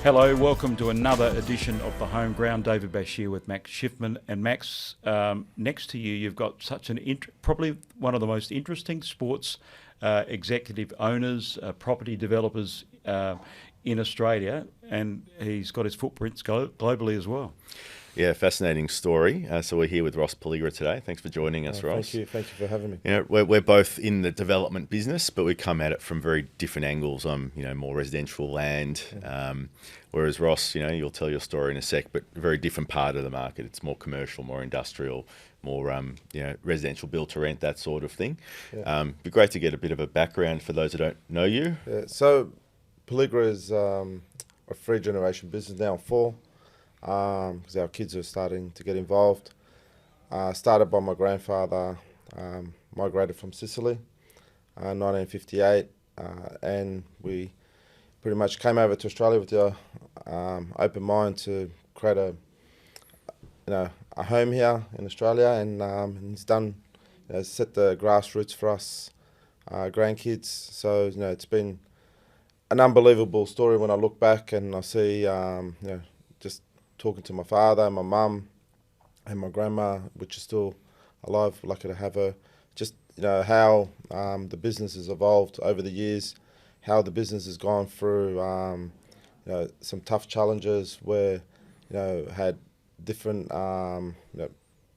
Hello, welcome to another edition of The Home Ground. David Bashir with Max Schiffman. And Max, next to you, you've got such probably one of the most interesting sports executive owners, property developers in Australia, and he's got his footprints globally as well. Yeah, fascinating story. So we're here with Ross Pelligra today. Thanks for joining us, Ross. Thank you for having me. You know, we're both in the development business, but we come at it from very different angles. I'm, more residential land, whereas Ross, you'll tell your story in a sec, but a very different part of the market. It's more commercial, more industrial, more residential built to rent, that sort of thing. Yeah. It'd be great to get a bit of a background for those who don't know you. Yeah, so Poligra is a three generation business now, four. Because our kids are starting to get involved. Started by my grandfather, migrated from Sicily, 1958, and we pretty much came over to Australia with the open mind to create a home here in Australia, and he's done, set the grassroots for us, grandkids. So it's been an unbelievable story when I look back and I see, just talking to my father and my mum and my grandma, which is still alive, lucky to have her, just how the business has evolved over the years, how the business has gone through some tough challenges where had different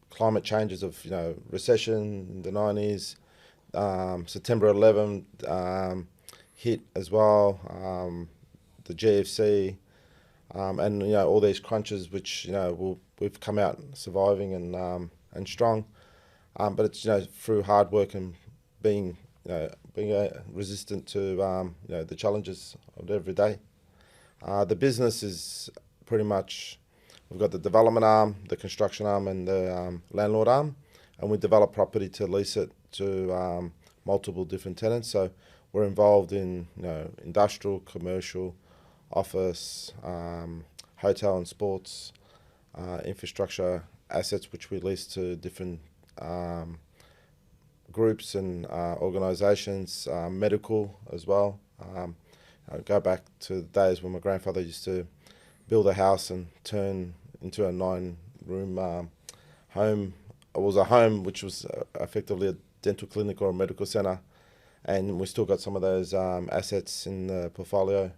climate changes of recession in the 90s, September 11 hit as well, the GFC. And all these crunches, which we've come out surviving and strong, but it's through hard work and being resistant to the challenges of every day. The business is pretty much, we've got the development arm, the construction arm, and the landlord arm, and we develop property to lease it to multiple different tenants. So we're involved in industrial, commercial, office, hotel and sports, infrastructure assets, which we lease to different groups and organisations, medical as well. I go back to the days when my grandfather used to build a house and turn into a 9-room home. It was a home which was effectively a dental clinic or a medical centre, and we still got some of those assets in the portfolio,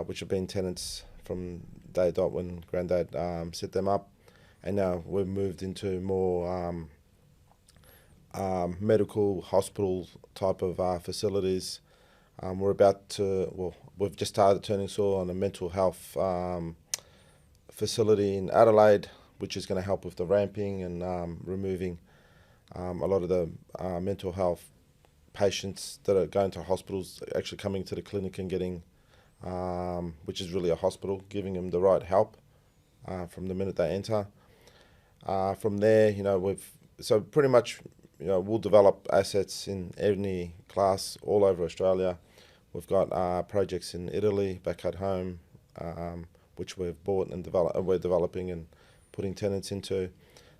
which have been tenants from day dot when Granddad set them up, and now we've moved into more medical hospital type of facilities. We've just started turning soil on a mental health facility in Adelaide, which is going to help with the ramping and removing a lot of the mental health patients that are going to hospitals, actually coming to the clinic and getting which is really a hospital, giving them the right help from the minute they enter. From there, so pretty much, we'll develop assets in any class all over Australia. We've got projects in Italy, back at home, which we've bought and we're developing and putting tenants into.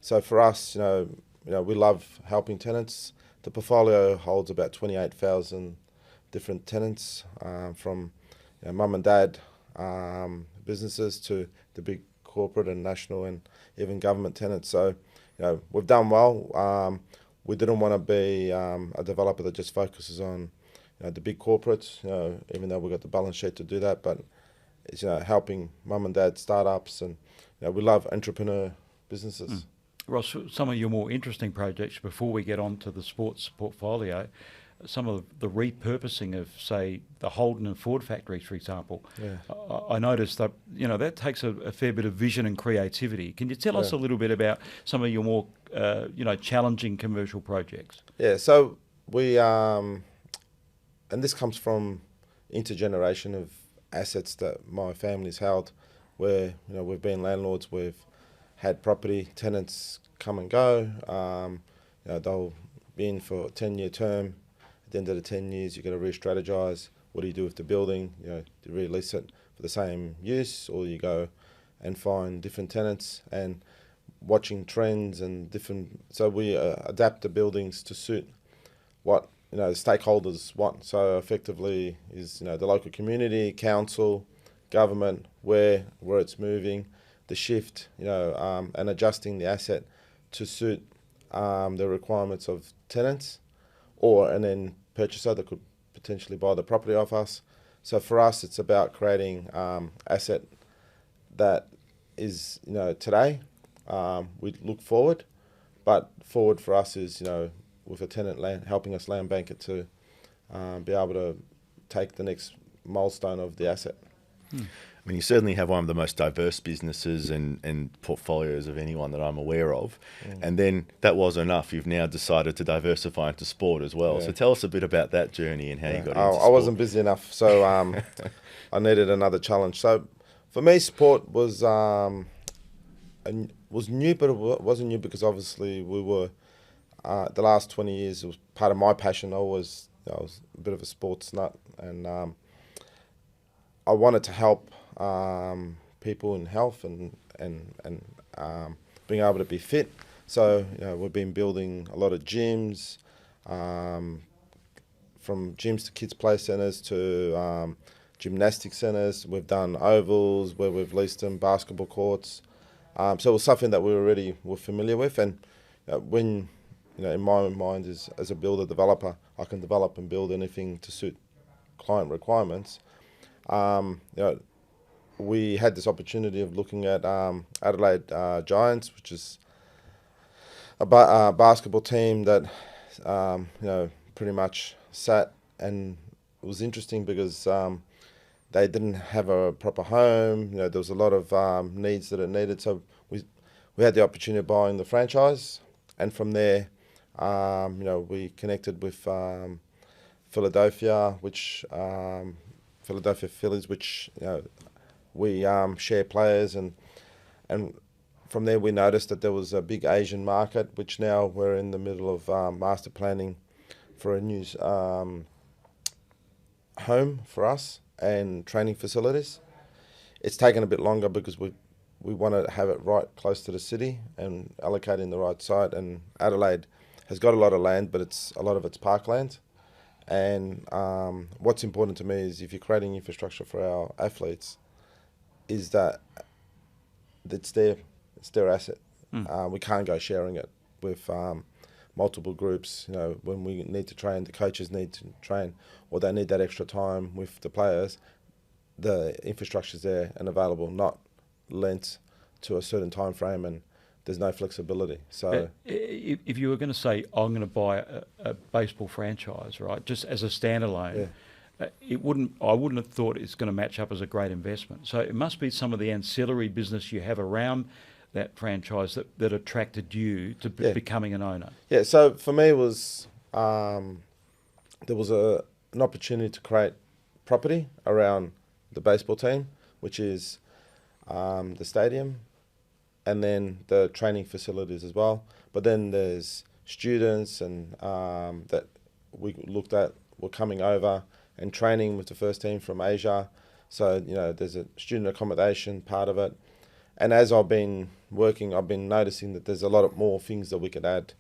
So for us, we love helping tenants. The portfolio holds about 28,000 different tenants, from mum and dad businesses to the big corporate and national and even government tenants. So, we've done well. We didn't want to be a developer that just focuses on the big corporates, even though we've got the balance sheet to do that. But it's helping mum and dad startups, and we love entrepreneur businesses. Ross, some of your more interesting projects, before we get on to the sports portfolio, some of the repurposing of, say, the Holden and Ford factories, for example. Yeah. I noticed that, that takes a fair bit of vision and creativity. Can you tell us a little bit about some of your more, challenging commercial projects? Yeah, so we, and this comes from intergeneration of assets that my family's held, where, we've been landlords, we've had property, tenants come and go, they'll be in for a 10-year term. At the end of the 10 years, you've got to re-strategise. What do you do with the building? Do you release it for the same use, or you go and find different tenants? And watching trends and different, so we adapt the buildings to suit what the stakeholders want. So effectively is the local community, council, government, where it's moving, the shift, and adjusting the asset to suit the requirements of tenants, and then purchaser that could potentially buy the property off us. So for us, it's about creating asset that is, today. We look forward, but forward for us is, with a tenant helping us land bank it to be able to take the next milestone of the asset. I mean, you certainly have one of the most diverse businesses and portfolios of anyone that I'm aware of. And then that was enough. You've now decided to diversify into sport as well. Yeah. So tell us a bit about that journey and how you got into I sport. wasn't busy enough, so I needed another challenge. So for me, sport was new, but it wasn't new because obviously we were, the last 20 years, it was part of my passion. I was a bit of a sports nut, and I wanted to help people in health and being able to be fit. So we've been building a lot of gyms, from gyms to kids play centres to gymnastic centres. We've done ovals where we've leased them, basketball courts. So it was something that we already were familiar with, and when in my mind as a builder developer, I can develop and build anything to suit client requirements. We had this opportunity of looking at Adelaide Giants, which is a basketball team that pretty much sat, and it was interesting because they didn't have a proper home. There was a lot of needs that it needed, so we had the opportunity of buying the franchise, and from there, we connected with Philadelphia, which Philadelphia Phillies, which we share players, and from there we noticed that there was a big Asian market, which now we're in the middle of master planning for a new home for us and training facilities. It's taken a bit longer because we want to have it right close to the city and allocating the right site, and Adelaide has got a lot of land, but a lot of it's parkland. And what's important to me is if you're creating infrastructure for our athletes, is that it's their asset. We can't go sharing it with multiple groups. When we need to train, the coaches need to train, or they need that extra time with the players. The infrastructure's there and available, not lent to a certain time frame, and there's no flexibility. So if you were going to say, I'm going to buy a baseball franchise, right, just as a standalone, I wouldn't have thought it's going to match up as a great investment. So it must be some of the ancillary business you have around that franchise that attracted you to becoming an owner. Yeah, so for me it was, there was an opportunity to create property around the baseball team, which is the stadium, and then the training facilities as well. But then there's students and that we looked at were coming over and training with the first team from Asia. So, there's a student accommodation part of it. And as I've been working, I've been noticing that there's a lot of more things that we could add.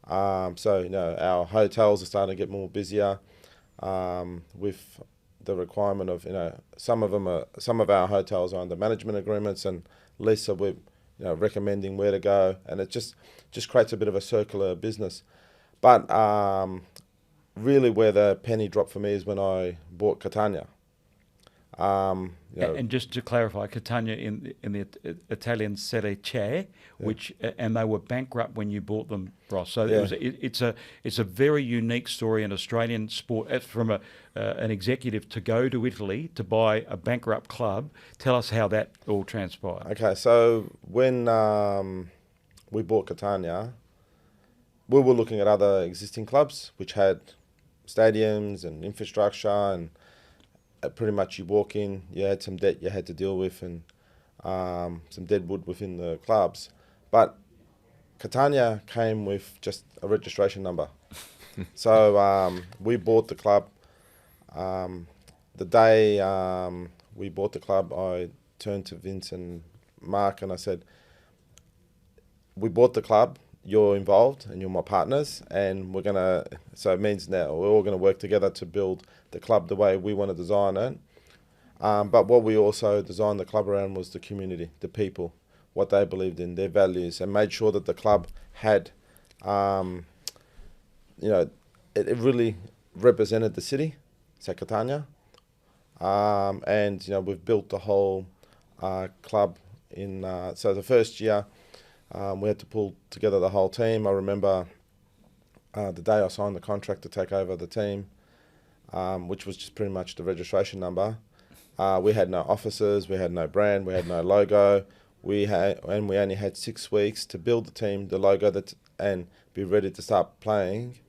So, our hotels are starting to get more busier with the requirement of, some of our hotels are under management agreements, and Lisa, we're recommending where to go, and it just creates a bit of a circular business. But really where the penny dropped for me is when I bought Catania. And just to clarify, Catania in the Italian Serie C, which and they were bankrupt when you bought them, Ross. So it's a very unique story in Australian sport. From an executive to go to Italy to buy a bankrupt club. Tell us how that all transpired. Okay, so when we bought Catania, we were looking at other existing clubs which had stadiums and infrastructure, and pretty much you walk in, you had some debt you had to deal with, and some deadwood within the clubs. But Catania came with just a registration number. So we bought the club. The day we bought the club, I turned to Vince and Mark and I said, we bought the club, you're involved and you're my partners, and so it means now we're all going to work together to build the club the way we want to design it. But what we also designed the club around was the community, the people, what they believed in, their values, and made sure that the club had, you know, it really represented the city, so Catania. And, you know, we've built the whole club in, so the first year we had to pull together the whole team. I remember the day I signed the contract to take over the team, which was just pretty much the registration number. We had no officers, we had no brand, we had no logo. We only had 6 weeks to build the team, the logo, and be ready to start playing.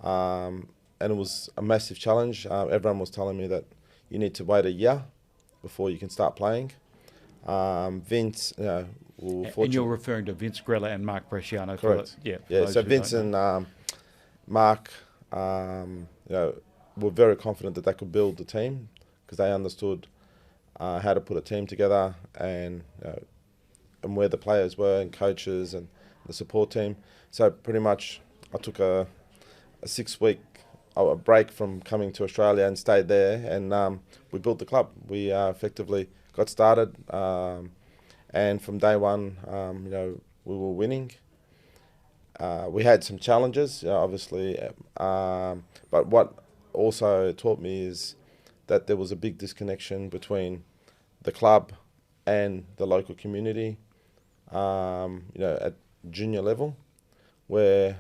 And it was a massive challenge. Everyone was telling me that you need to wait a year before you can start playing. Vince, and you're referring to Vince Grella and Mark Bresciano. Correct. Yeah. So Vince and Mark, were very confident that they could build the team because they understood how to put a team together and where the players were and coaches and the support team. So pretty much I took a 6-week break from coming to Australia and stayed there, and we built the club. We effectively got started, and from day one, we were winning. We had some challenges, obviously, but what also taught me is that there was a big disconnection between the club and the local community, at junior level, where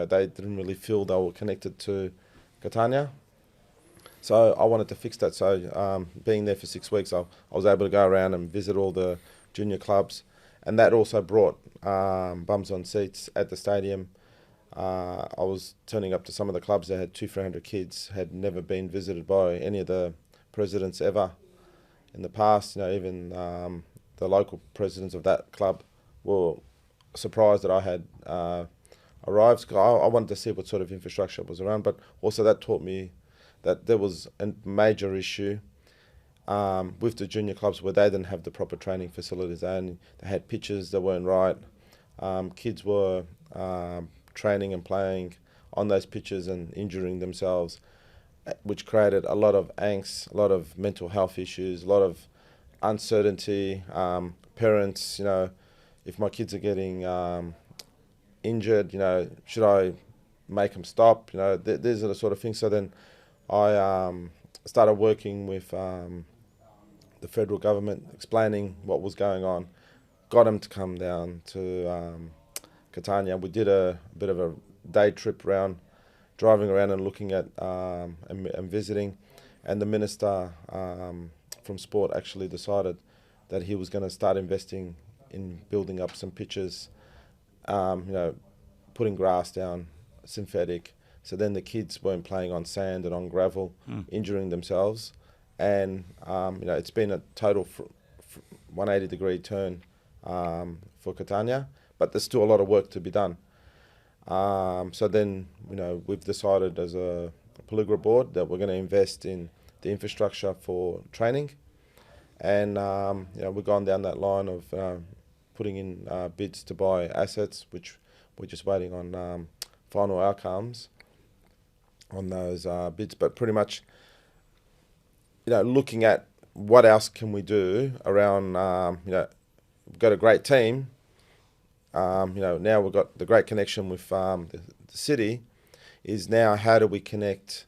they didn't really feel they were connected to Catania. So I wanted to fix that. So being there for 6 weeks, I was able to go around and visit all the junior clubs, and that also brought bums on seats at the stadium. I was turning up to some of the clubs that had 200-300 kids, had never been visited by any of the presidents ever in the past. Even the local presidents of that club were surprised that I had arrived. I wanted to see what sort of infrastructure was around, but also that taught me that there was a major issue with the junior clubs where they didn't have the proper training facilities. They had pitches that weren't right. Kids were training and playing on those pitches and injuring themselves, which created a lot of angst, a lot of mental health issues, a lot of uncertainty. Parents, if my kids are getting injured, should I make them stop? These are the sort of things. So then I started working with the federal government, explaining what was going on, got them to come down to Catania. We did a bit of a day trip around, driving around and looking at and visiting, and the minister from sport actually decided that he was going to start investing in building up some pitches, putting grass down, synthetic. So then the kids weren't playing on sand and on gravel, injuring themselves. And, it's been a total 180-degree turn for Catania, but there's still a lot of work to be done. So then, we've decided as a Peligra board that we're going to invest in the infrastructure for training. And, we've gone down that line of putting in bids to buy assets, which we're just waiting on final outcomes on those bids. But pretty much, looking at what else can we do around, we've got a great team. Now we've got the great connection with the city, is now how do we connect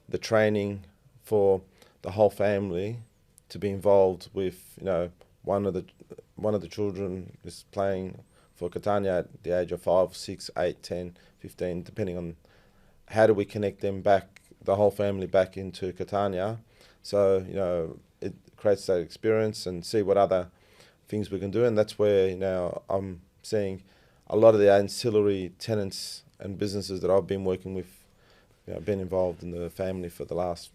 the training for the whole family to be involved with, one of the children is playing for Catania at the age of 5, 6, 8, 10, 15, depending on how do we connect them back, the whole family back into Catania. So, it creates that experience and see what other things we can do. And that's where, I'm seeing a lot of the ancillary tenants and businesses that I've been working with, been involved in the family for the last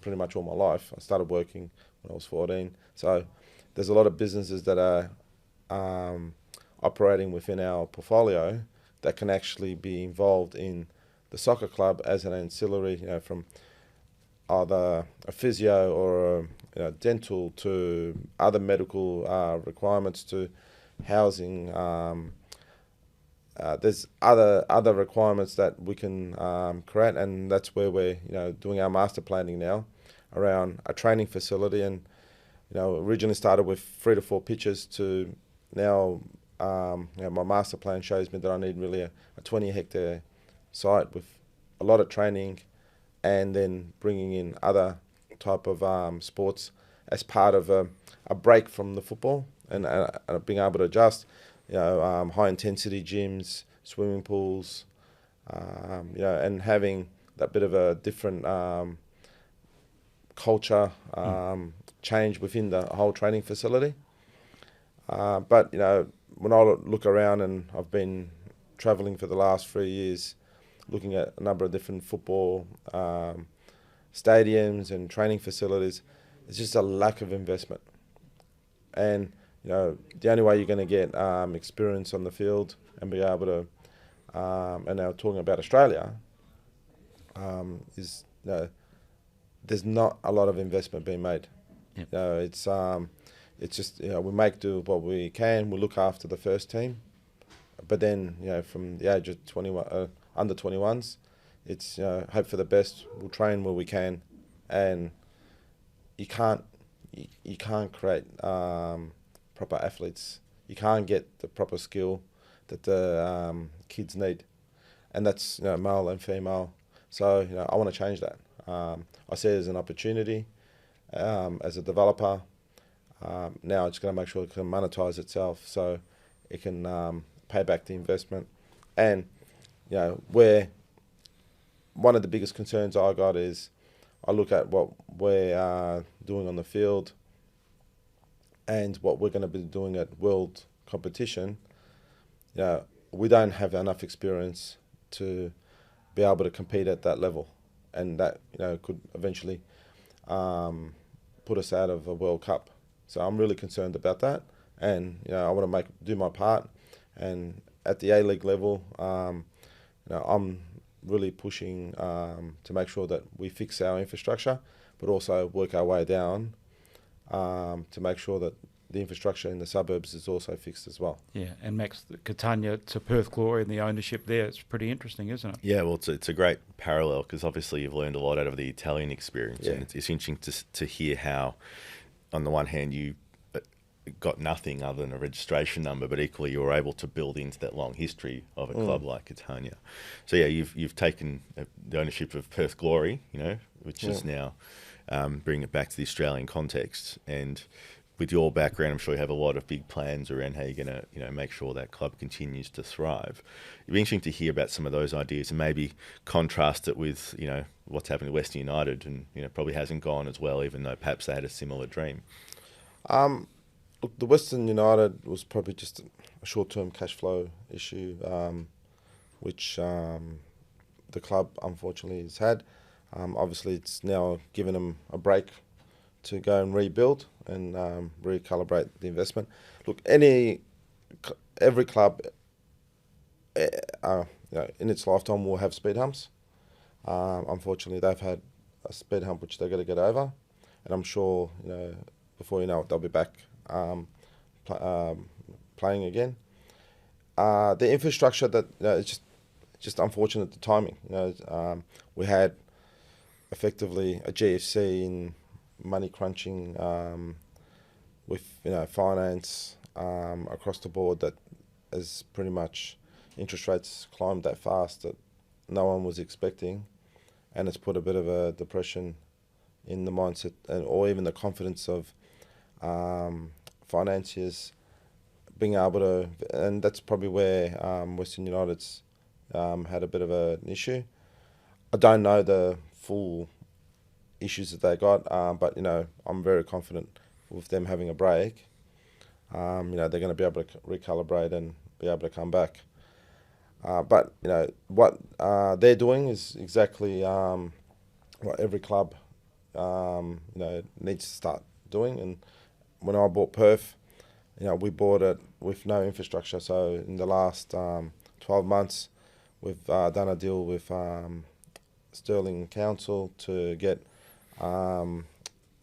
pretty much all my life. I started working when I was 14. So there's a lot of businesses that are operating within our portfolio that can actually be involved in the soccer club as an ancillary, from either a physio or a dental to other medical requirements to housing. There's other requirements that we can create, and that's where we're doing our master planning now around a training facility. And originally started with 3 to 4 pitches to now. My master plan shows me that I need really a 20 hectare site with a lot of training, and then bringing in other type of sports as part of a break from the football, and being able to adjust. High intensity gyms, swimming pools, and having that bit of a different culture change within the whole training facility. But when I look around, and I've been travelling for the last 3 years, looking at a number of different football stadiums and training facilities, it's just a lack of investment. And the only way you're going to get experience on the field and be able to, and now talking about Australia, is there's not a lot of investment being made. Yep. It's just we make do what we can. We look after the first team, but then from the age of 21, under 21s, it's hope for the best. We'll train where we can, and you can't create proper athletes. You can't get the proper skill that the kids need, and that's male and female. So I want to change that. I see it as an opportunity as a developer. Now it's going to make sure it can monetize itself, so it can pay back the investment. And where one of the biggest concerns I got is I look at what we're doing on the field and what we're going to be doing at world competition. We don't have enough experience to be able to compete at that level, and that could eventually put us out of a World Cup. So I'm really concerned about that, and I want to do my part. And at the A-League level, I'm really pushing to make sure that we fix our infrastructure, but also work our way down to make sure that the infrastructure in the suburbs is also fixed as well. Yeah, and Max, the Catania to Perth Glory and the ownership there, it's pretty interesting, isn't it? Yeah, well, it's a great parallel, because obviously you've learned a lot out of the Italian experience, and it's interesting to hear how, on the one hand, you got nothing other than a registration number, but equally you were able to build into that long history of a club like Catania. So yeah, you've taken the ownership of Perth Glory, which is now bringing it back to the Australian context. And with your background, I'm sure you have a lot of big plans around how you're going to make sure that club continues to thrive. It'd be interesting to hear about some of those ideas and maybe contrast it with what's happened to Western United, and probably hasn't gone as well, even though perhaps they had a similar dream. Look, the Western United was probably just a short-term cash flow issue, which the club unfortunately has had. Obviously, it's now given them a break to go and rebuild and recalibrate the investment. Look, every club in its lifetime will have speed humps. Unfortunately, they've had a speed hump which they've got to get over, and I'm sure before you know it, they'll be back playing again. The infrastructure that it's just unfortunate, the timing. We had effectively a GFC in money crunching with finance across the board, that has pretty much interest rates climbed that fast that no one was expecting, and it's put a bit of a depression in the mindset or even the confidence of financiers being able to, and that's probably where Western United's had a bit of an issue. I don't know the full issues that they got, but I'm very confident with them having a break. They're going to be able to recalibrate and be able to come back. But what they're doing is exactly what every club needs to start doing. And when I bought Perth, we bought it with no infrastructure. So in the last 12 months, we've done a deal with Stirling Council to get a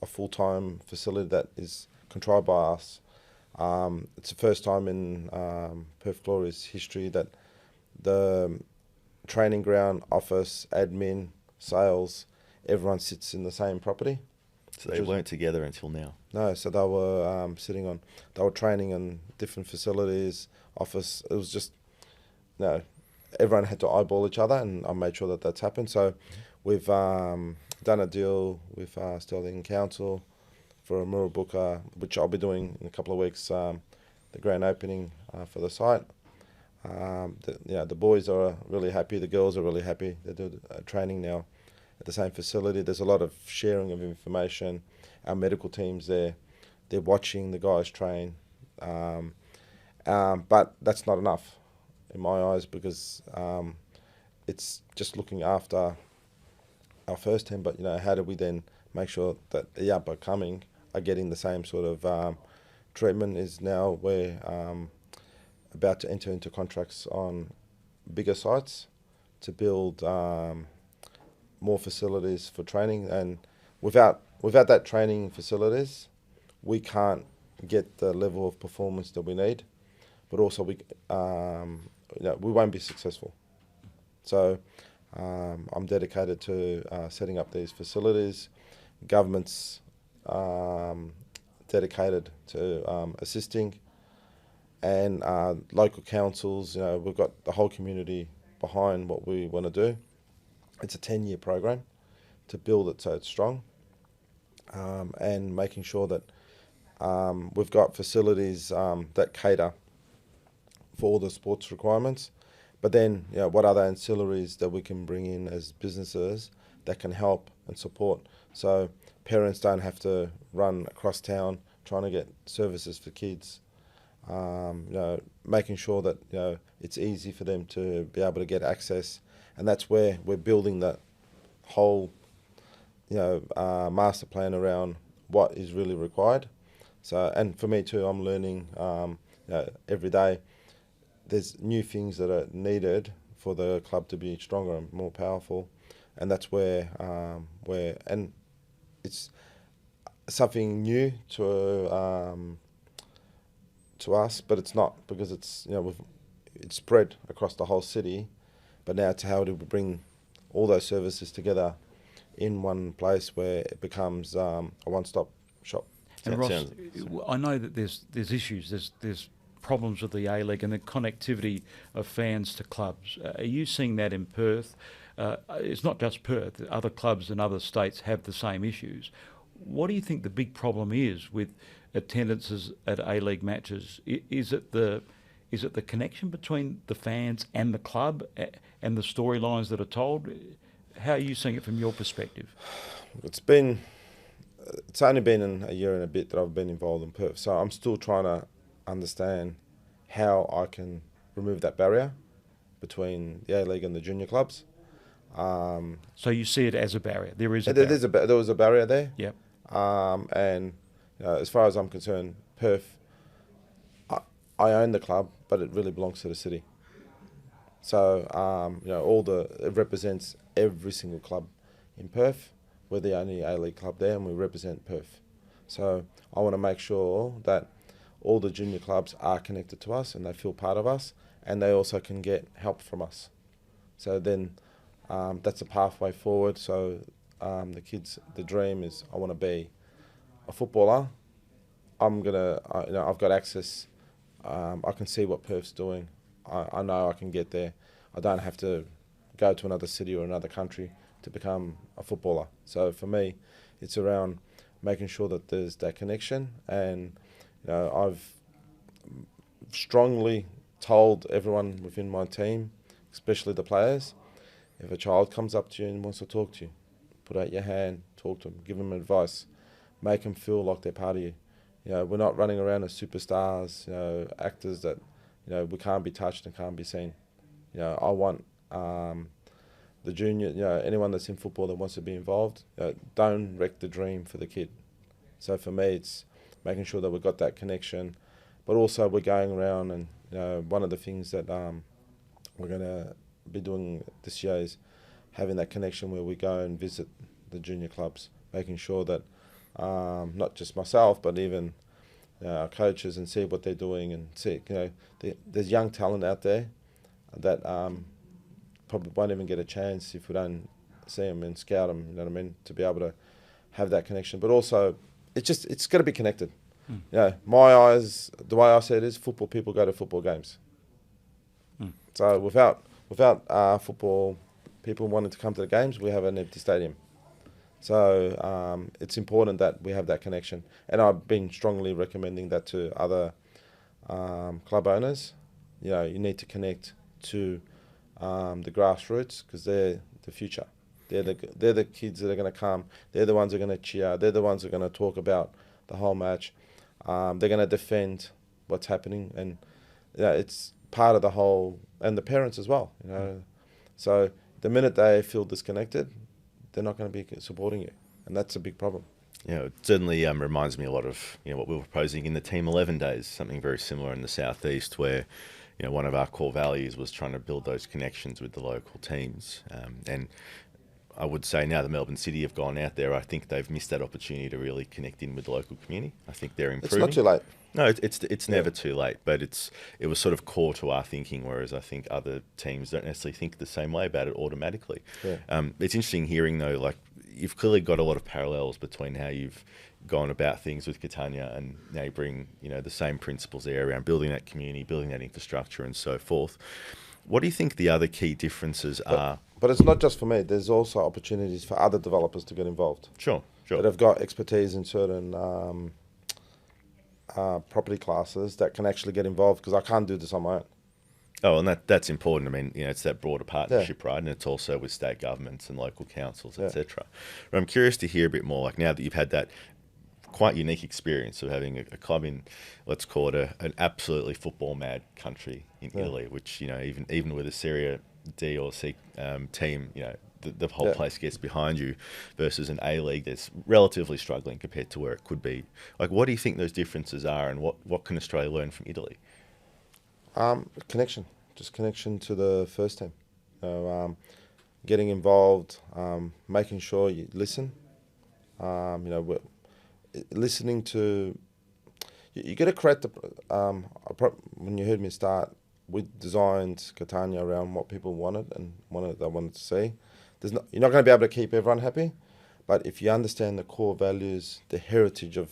full-time facility that is controlled by us. It's the first time in Perth Glory's history that the training ground, office, admin, sales, everyone sits in the same property. So they weren't together until now. No, so they were they were training in different facilities, office. It was just, everyone had to eyeball each other, and I made sure that that's happened. So we've done a deal with Stirling Council for a Mirrabooka, which I'll be doing in a couple of weeks, the grand opening for the site. The boys are really happy, the girls are really happy. They do training now at the same facility. There's a lot of sharing of information. Our medical team's there. They're watching the guys train. But that's not enough in my eyes, because it's just looking after our first team. But, how do we then make sure that the up and coming are getting the same sort of treatment? Is now we're about to enter into contracts on bigger sites to build more facilities for training, and without that training facilities, we can't get the level of performance that we need, but also we won't be successful. So I'm dedicated to setting up these facilities. Government's dedicated to assisting, and local councils. We've got the whole community behind what we want to do. It's a 10-year program to build it so it's strong, and making sure that we've got facilities that cater for all the sports requirements. But then, what other ancillaries that we can bring in as businesses that can help and support, so parents don't have to run across town trying to get services for kids. Making sure that it's easy for them to be able to get access, and that's where we're building that whole master plan around what is really required. So, and for me too, I'm learning every day. There's new things that are needed for the club to be stronger and more powerful, and that's where and it's something new to us, but it's not, because it's it's spread across the whole city. But now it's how do we bring all those services together in one place where it becomes a one-stop shop. And Ross, I know that there's issues, there's problems with the A-League and the connectivity of fans to clubs. Are you seeing that in Perth? It's not just Perth. Other clubs in other states have the same issues. What do you think the big problem is with attendances at A-League matches? Is it the connection between the fans and the club and the storylines that are told? How are you seeing it from your perspective? It's only been in a year and a bit that I've been involved in Perth, so I'm still trying to understand how I can remove that barrier between the A-League and the junior clubs. So you see it as a barrier? There is a there barrier. There was a barrier there. Yep. And as far as I'm concerned, Perth, I own the club, but it really belongs to the city. So it represents every single club in Perth. We're the only A-League club there, and we represent Perth. So I want to make sure that all the junior clubs are connected to us and they feel part of us, and they also can get help from us. So then that's a pathway forward. So the dream is, I want to be a footballer. I've got access. I can see what Perth's doing. I know I can get there. I don't have to go to another city or another country to become a footballer. So for me, it's around making sure that there's that connection. And I've strongly told everyone within my team, especially the players, if a child comes up to you and wants to talk to you, put out your hand, talk to them, give them advice, make them feel like they're part of you. We're not running around as superstars, actors that, we can't be touched and can't be seen. I want the junior, anyone that's in football that wants to be involved, don't wreck the dream for the kid. So for me, it's making sure that we've got that connection, but also we're going around and, one of the things that we're going to be doing this year is having that connection where we go and visit the junior clubs, making sure that not just myself, but even our coaches, and see what they're doing, and see, there's young talent out there that probably won't even get a chance if we don't see them and scout them, to be able to have that connection. But also, it's got to be connected. My eyes, the way I see it is, football people go to football games. So without football people wanting to come to the games, we have an empty stadium. So it's important that we have that connection. And I've been strongly recommending that to other club owners. You need to connect to the grassroots, because they're the future. They're the kids that are going to come. They're the ones that are going to cheer. They're the ones that are going to talk about the whole match. They're going to defend what's happening, and it's part of the whole, and the parents as well. So the minute they feel disconnected, they're not going to be supporting you, and that's a big problem. It certainly reminds me a lot of what we were proposing in the Team 11 days, something very similar in the southeast, where one of our core values was trying to build those connections with the local teams. And I would say now the Melbourne City have gone out there, I think they've missed that opportunity to really connect in with the local community. I think they're improving. It's not too late. No, it's never too late, but it was sort of core to our thinking, whereas I think other teams don't necessarily think the same way about it automatically. Yeah. It's interesting hearing, though, like, you've clearly got a lot of parallels between how you've gone about things with Catania and now you bring, the same principles there around building that community, building that infrastructure and so forth. What do you think the other key differences are? But it's not just for me. There's also opportunities for other developers to get involved. Sure. That have got expertise in certain property classes that can actually get involved, because I can't do this on my own. Oh, and that's important. I mean, it's that broader partnership, right? And it's also with state governments and local councils, etc. But I'm curious to hear a bit more, like, now that you've had that quite unique experience of having a club in, let's call it an absolutely football mad country in Italy, which, even with a Serie D or C team, the whole place gets behind you, versus an A-League that's relatively struggling compared to where it could be. Like, what do you think those differences are, and what can Australia learn from Italy? Connection to the first team. Getting involved, making sure you listen. Listening to. You got to create the. When you heard me start, we designed Catania around what people wanted and they wanted to see. You're not going to be able to keep everyone happy, but if you understand the core values, the heritage of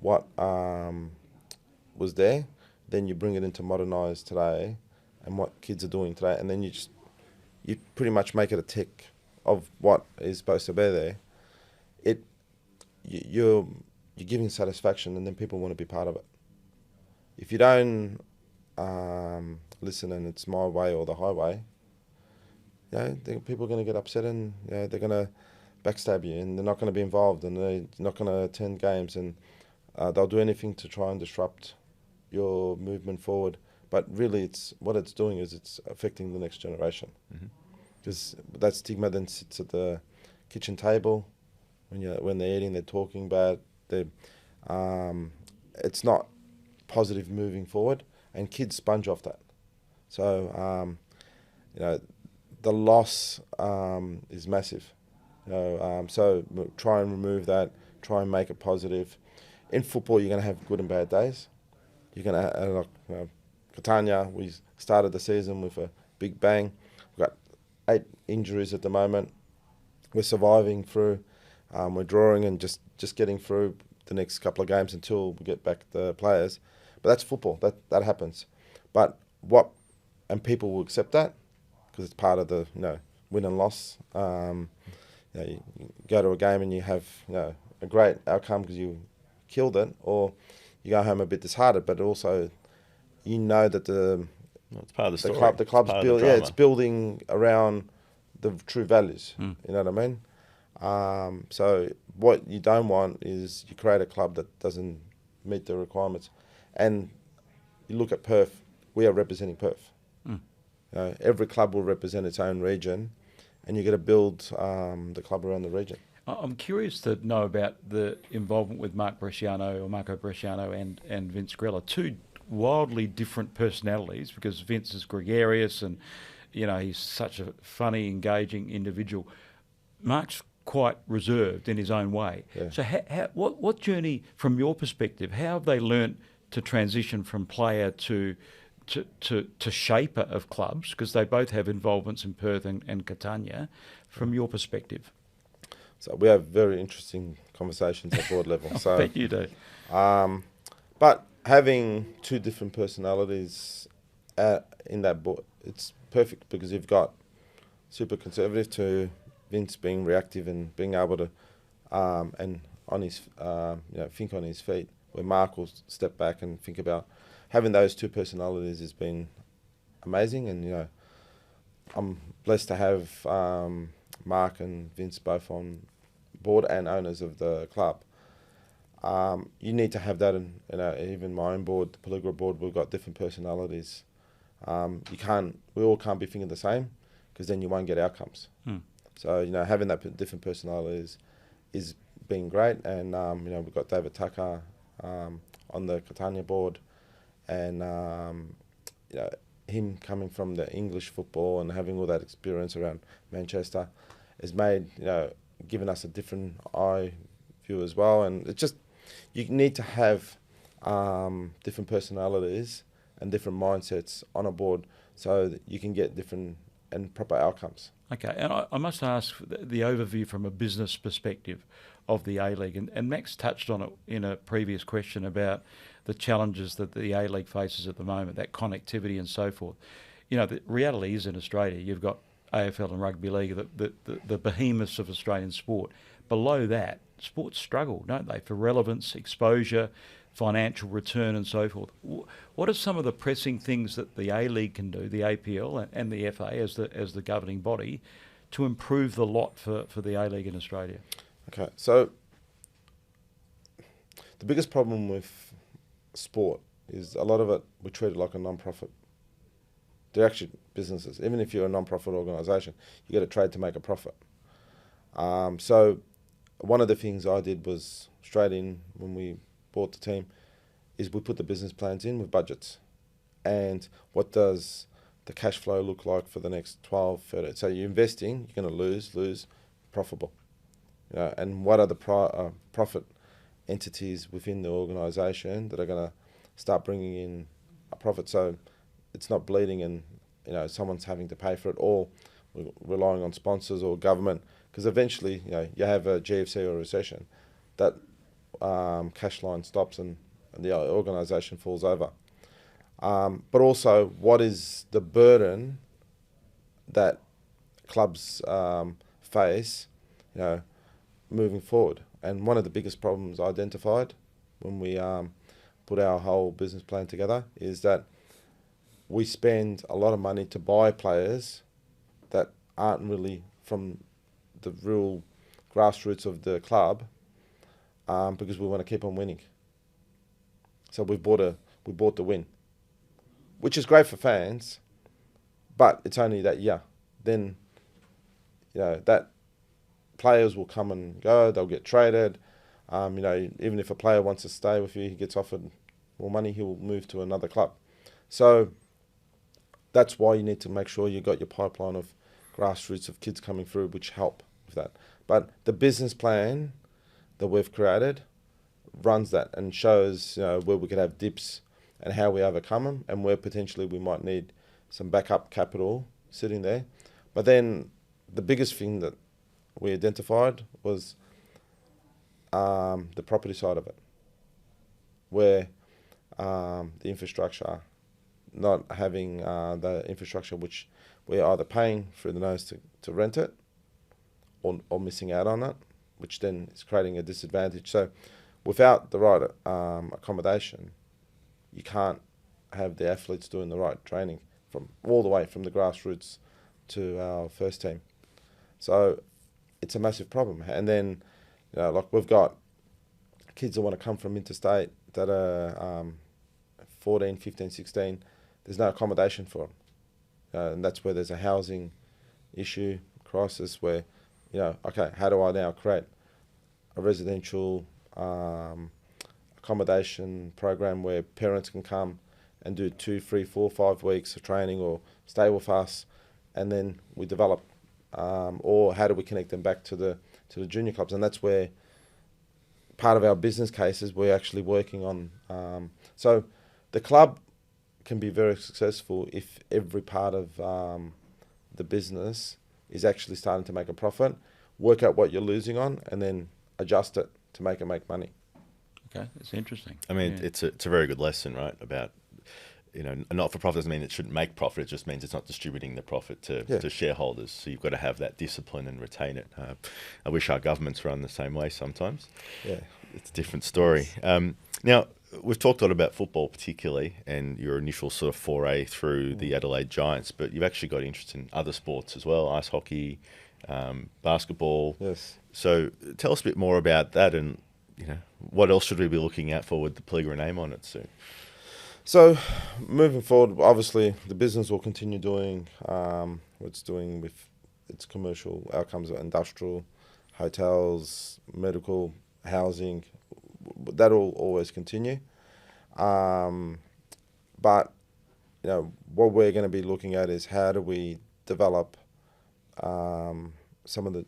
what was there, then you bring it into modernised today and what kids are doing today, and then you pretty much make it a tick of what is supposed to be there. You're giving satisfaction, and then people want to be part of it. If you don't listen and it's my way or the highway, people are going to get upset, and they're going to backstab you, and they're not going to be involved, and they're not going to attend games, and they'll do anything to try and disrupt your movement forward. But really, what it's doing is it's affecting the next generation, because that stigma then sits at the kitchen table when they're eating, they're talking bad. It's not positive moving forward, and kids sponge off that. So the loss is massive. So try and remove that. Try and make it positive. In football, you're going to have good and bad days. You're going to have, Catania, we started the season with a big bang. We've got 8 injuries at the moment. We're surviving through. We're drawing and just getting through the next couple of games until we get back the players. But that's football. That happens. But and people will accept that, because it's part of the win and loss. You go to a game and you have a great outcome because you killed it, or you go home a bit disheartened. But also, that it's part of the story. The club's it's building around the true values. You know what I mean? So what you don't want is you create a club that doesn't meet the requirements. And you look at Perth, we are representing Perth. Every club will represent its own region, and you've got to build the club around the region. I'm curious to know about the involvement with Marco Bresciano and Vince Grella, two wildly different personalities, because Vince is gregarious and he's such a funny, engaging individual. Mark's quite reserved in his own way. Yeah. So what journey, from your perspective, how have they learnt to transition from player to shaper of clubs, because they both have involvements in Perth and Catania, from your perspective? So we have very interesting conversations at board level. I So, bet you do. but having two different personalities in that board, it's perfect because you've got super conservative to Vince being reactive and being able to and on his think on his feet. Where Mark will step back and think about having those two personalities has been amazing, and I'm blessed to have Mark and Vince both on board and owners of the club. You need to have that in even my own board, the Peligra board. We've got different personalities. We all can't be thinking the same, because then you won't get outcomes. So having that different personalities is been great, and we've got David Tucker on the Catania board, and him coming from the English football and having all that experience around Manchester has made given us a different eye view as well. And it's just, you need to have different personalities and different mindsets on a board so that you can get different and proper outcomes. Okay, and I must ask the overview from a business perspective of the A-League, and Max touched on it in a previous question about the challenges that the A-League faces at the moment, that connectivity and so forth. The reality is in Australia, you've got AFL and Rugby League, the behemoths of Australian sport. Below that, sports struggle, don't they, for relevance, exposure, financial return and so forth. What are some of the pressing things that the A-League can do, the APL and the FA as the governing body, to improve the lot for the A-League in Australia? Okay, so the biggest problem with sport is a lot of it we treat it like a non-profit. They're actually businesses. Even if you're a non-profit organisation, you got to trade to make a profit. So one of the things I did was straight in when we bought the team is we put the business plans in with budgets, and what does the cash flow look like for the next 12, 30. So you're investing, you're going to lose, profitable. And what are the profit entities within the organisation that are going to start bringing in a profit, so it's not bleeding and someone's having to pay for it, or relying on sponsors or government, because eventually you have a GFC or a recession, that cash line stops and the organisation falls over. But also, what is the burden that clubs face moving forward? And one of the biggest problems identified when we put our whole business plan together is that we spend a lot of money to buy players that aren't really from the real grassroots of the club, because we want to keep on winning. So we bought the win, which is great for fans, but it's only that year. Then that players will come and go, they'll get traded. Even if a player wants to stay with you, he gets offered more money, he'll move to another club. So that's why you need to make sure you've got your pipeline of grassroots of kids coming through, which help with that. But the business plan that we've created runs that and shows where we could have dips and how we overcome them, and where potentially we might need some backup capital sitting there. But then the biggest thing that we identified was the property side of it, where the infrastructure, not having the infrastructure which we're either paying through the nose to rent it or missing out on it, which then is creating a disadvantage. So without the right accommodation, you can't have the athletes doing the right training from all the way from the grassroots to our first team. So it's a massive problem. And then, like we've got kids that want to come from interstate that are 14, 15, 16. There's no accommodation for them. And that's where there's a housing issue, crisis, where, okay, how do I now create a residential accommodation program where parents can come and do 2, 3, 4, 5 weeks of training or stay with us, and then we develop, or how do we connect them back to the junior clubs? And that's where part of our business case is we're actually working on. So the club can be very successful if every part of the business is actually starting to make a profit, work out what you're losing on, and then adjust it to make it make money. Okay, that's interesting. I mean, it's a very good lesson, right? About, a not-for-profit doesn't mean it shouldn't make profit. It just means it's not distributing the profit to shareholders. So you've got to have that discipline and retain it. I wish our governments run the same way sometimes. Yeah. It's a different story. Now, we've talked a lot about football particularly and your initial sort of foray through the Adelaide Giants, but you've actually got interest in other sports as well, ice hockey, basketball. Yes. So tell us a bit more about that, and what else should we be looking out for with the Peligra name on it soon? So moving forward, obviously the business will continue doing what it's doing with its commercial outcomes, industrial, hotels, medical, housing. That'll always continue. But what we're going to be looking at is how do we develop some of the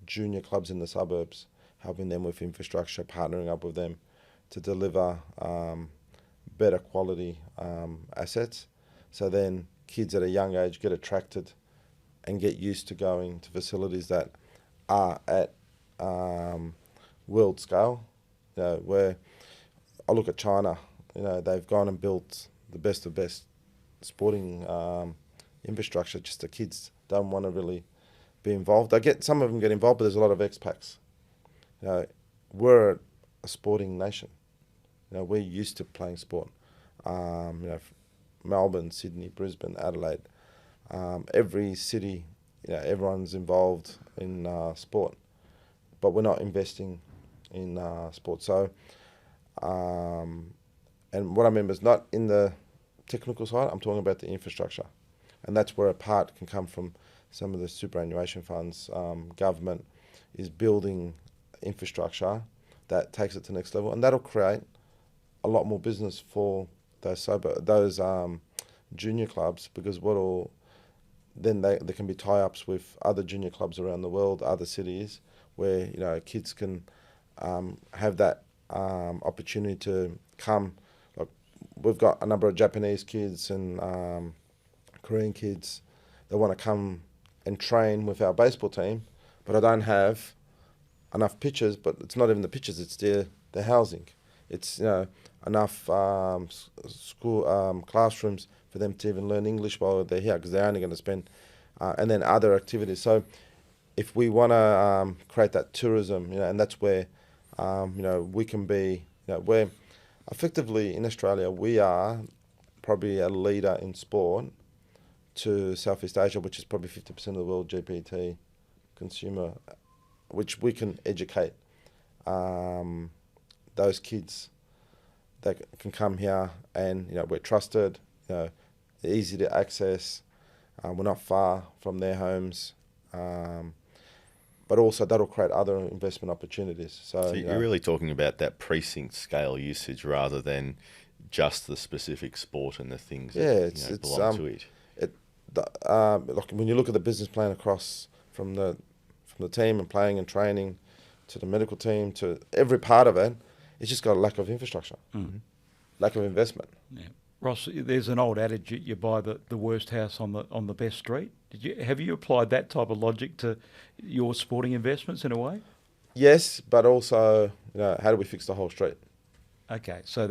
junior clubs in the suburbs, helping them with infrastructure, partnering up with them to deliver better quality assets. So then kids at a young age get attracted and get used to going to facilities that are at world scale. Where I look at China, they've gone and built the best of best sporting infrastructure. Just the kids don't want to really be involved. Some of them get involved, but there's a lot of expats. We're a sporting nation. We're used to playing sport. Melbourne, Sydney, Brisbane, Adelaide, every city, everyone's involved in sport, but we're not investing in sport. So, and what I mean is not in the technical side, I'm talking about the infrastructure. And that's where a part can come from some of the superannuation funds. Government is building infrastructure that takes it to the next level, and that'll create a lot more business for those junior clubs, because then there can be tie-ups with other junior clubs around the world, other cities, where kids can have that opportunity to come. Like, we've got a number of Japanese kids and Korean kids that want to come and train with our baseball team, but I don't have enough pitches. But it's not even the pitches; it's the housing. It's enough school classrooms for them to even learn English while they're here, because they're only going to spend and then other activities. So if we want to create that tourism, and that's where we can be. We're effectively in Australia, we are probably a leader in sport to Southeast Asia, which is probably 50% of the world GPT consumer, which we can educate those kids that can come here, and we're trusted, easy to access, we're not far from their homes, but also that'll create other investment opportunities. So you're really talking about that precinct scale usage rather than just the specific sport and the things that belong to it. Like when you look at the business plan across from the team and playing and training to the medical team to every part of it, it's just got a lack of infrastructure, lack of investment. Yeah. Ross, there's an old adage: you buy the worst house on the best street. Have you applied that type of logic to your sporting investments in a way? Yes, but also, how do we fix the whole street? Okay, so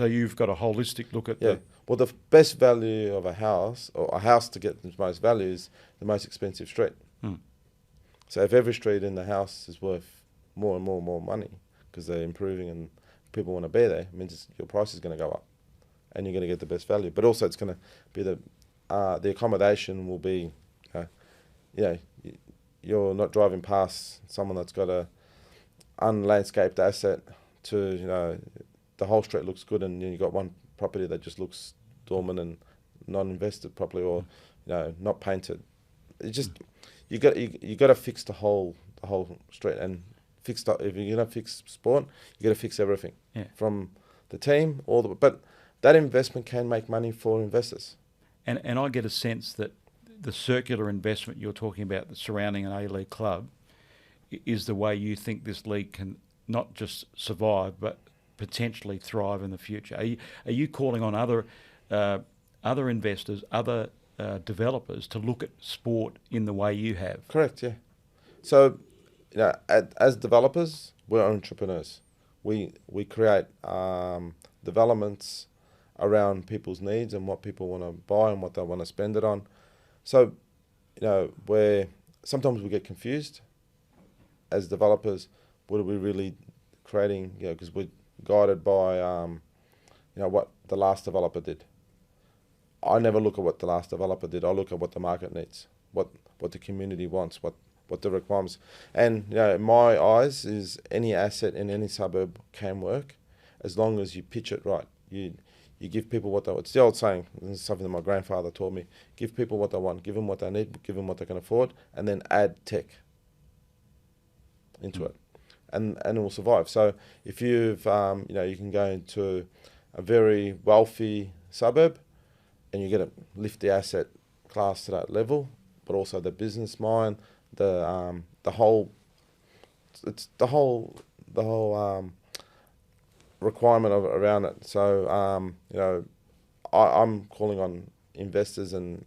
you've got a holistic look at Well, the best value of a house, or a house to get the most value, is the most expensive street. So if every street in the house is worth more and more and more money because they're improving and people want to be there, it means your price is going to go up and you're going to get the best value. But also it's going to be the accommodation will be, you're not driving past someone that's got a unlandscaped asset to, the whole street looks good, and you've got one property that just looks dormant and not invested properly, or not painted. It just you got to fix the whole street, and if you're gonna fix sport, you got to fix everything from the team but that investment can make money for investors. And I get a sense that the circular investment you're talking about, the surrounding an A-League club, is the way you think this league can not just survive but potentially thrive in the future. Are you calling on other investors, other developers to look at sport in the way you have. Correct, yeah. So, as developers, we're entrepreneurs. We create developments around people's needs and what people want to buy and what they want to spend it on. So, where sometimes we get confused as developers. What are we really creating? Because we're guided by what the last developer did. I never look at what the last developer did. I look at what the market needs, what the community wants, what the requirements. And in my eyes, is any asset in any suburb can work, as long as you pitch it right. You give people what they want. It's the old saying. This is something that my grandfather taught me. Give people what they want. Give them what they need. Give them what they can afford, and then add tech into it, and it will survive. So if you've you can go into a very wealthy suburb, and you get to lift the asset class to that level, but also the business mind, the whole requirement around it. So I'm calling on investors and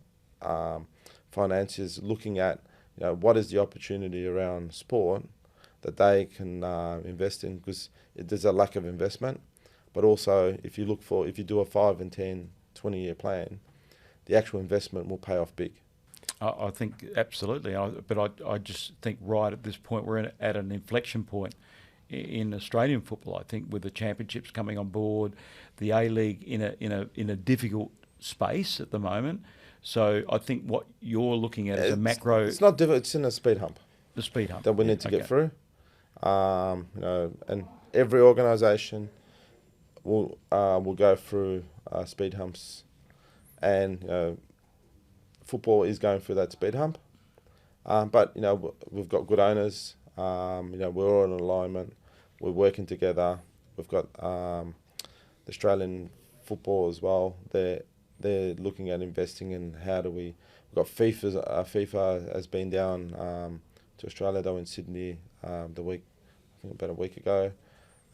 financiers looking at what is the opportunity around sport that they can invest in, because there's a lack of investment. But also, if you do a 5 and 10, 20-year plan, the actual investment will pay off big. I think absolutely, but I just think right at this point we're at an inflection point in Australian football. I think with the championships coming on board, the A-League in a difficult space at the moment. So I think what you're looking at is a macro. It's not difficult. It's in a speed hump. The speed hump that we need to get through. And every organisation will go through speed humps, and football is going through that speed hump. But we've got good owners. We're all in alignment. We're working together. We've got the Australian football as well. They're looking at investing in how do we. We've got FIFA has been down to Australia. They were in Sydney about a week ago.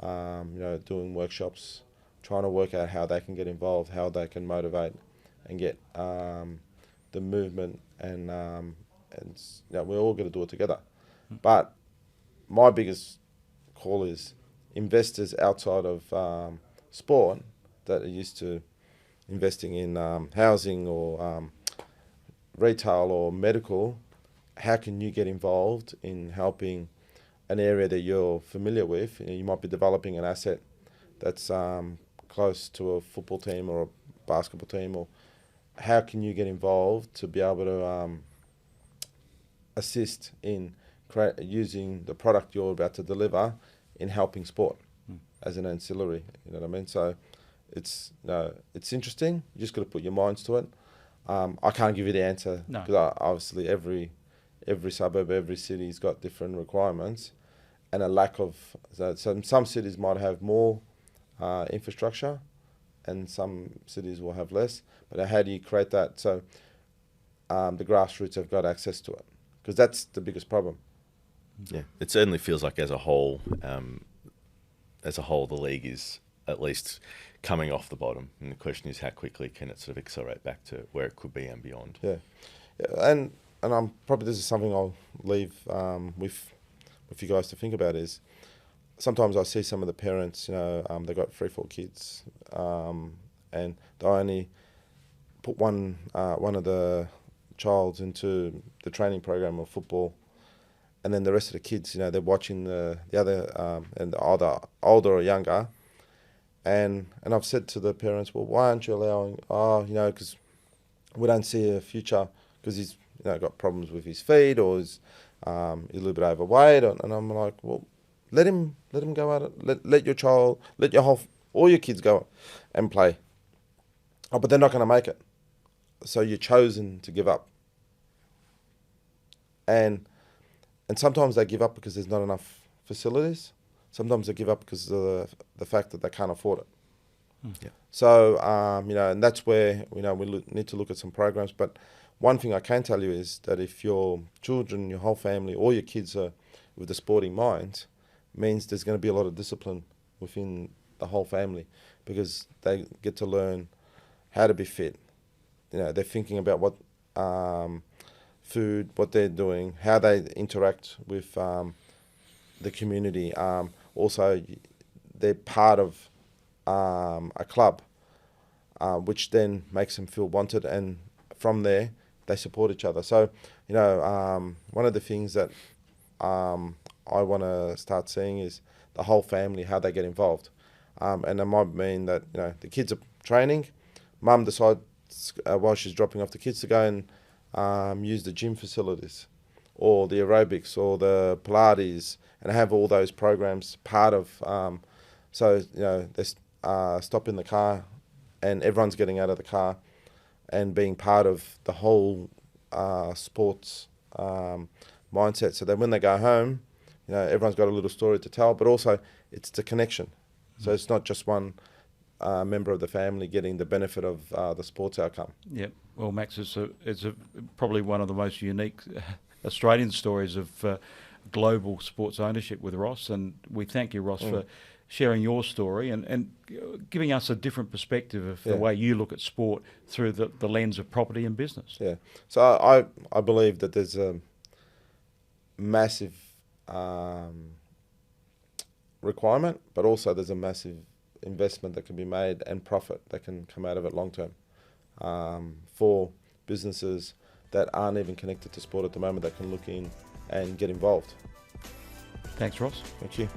Doing workshops, trying to work out how they can get involved, how they can motivate, and get the movement, and we're all going to do it together. But my biggest call is investors outside of sport that are used to investing in housing or retail or medical. How can you get involved in helping an area that you're familiar with? You might be developing an asset that's close to a football team or a basketball team, or how can you get involved to be able to assist in using the product you're about to deliver in helping sport as an ancillary? You know what I mean? So it's interesting. You just got to put your minds to it. I can't give you the answer because obviously every suburb, every city's got different requirements, and a lack of. So some cities might have more infrastructure, and some cities will have less. But how do you create that so the grassroots have got access to it? Because that's the biggest problem. Yeah, it certainly feels like as a whole, the league is at least coming off the bottom. And the question is, how quickly can it sort of accelerate back to where it could be and beyond? Yeah, and I'm probably, this is something I'll leave with you guys to think about, is sometimes I see some of the parents, they've got 3-4 kids, and they only put one of the childs into the training program of football, and then the rest of the kids, they're watching the other and the older or younger, and I've said to the parents, well, why aren't you allowing? Because we don't see a future, because he's got problems with his feet, or he's a little bit overweight, and I'm like, well, let him go out. Let your child, all your kids go and play. Oh, but they're not going to make it. So you're chosen to give up. And sometimes they give up because there's not enough facilities. Sometimes they give up because of the fact that they can't afford it. Yeah. So, and that's where, we need to look at some programs. But one thing I can tell you is that if your children, your whole family, all your kids are with the sporting mind, means there's going to be a lot of discipline within the whole family, because they get to learn how to be fit. They're thinking about what food, what they're doing, how they interact with the community. Also, they're part of a club, which then makes them feel wanted, and from there they support each other. So, one of the things that I want to start seeing is the whole family, how they get involved. And it might mean that, the kids are training, mum decides while she's dropping off the kids to go and use the gym facilities or the aerobics or the Pilates, and have all those programs part of, they stop in the car and everyone's getting out of the car and being part of the whole sports mindset. So that when they go home, everyone's got a little story to tell, but also it's the connection. So it's not just one member of the family getting the benefit of the sports outcome. Yep. Well, Max, it's probably one of the most unique Australian stories of global sports ownership with Ross, and we thank you, Ross, for sharing your story and giving us a different perspective of the way you look at sport through the lens of property and business. Yeah. So I believe that there's a massive requirement, but also there's a massive investment that can be made and profit that can come out of it long term for businesses that aren't even connected to sport at the moment that can look in and get involved. Thanks, Ross. Thank you.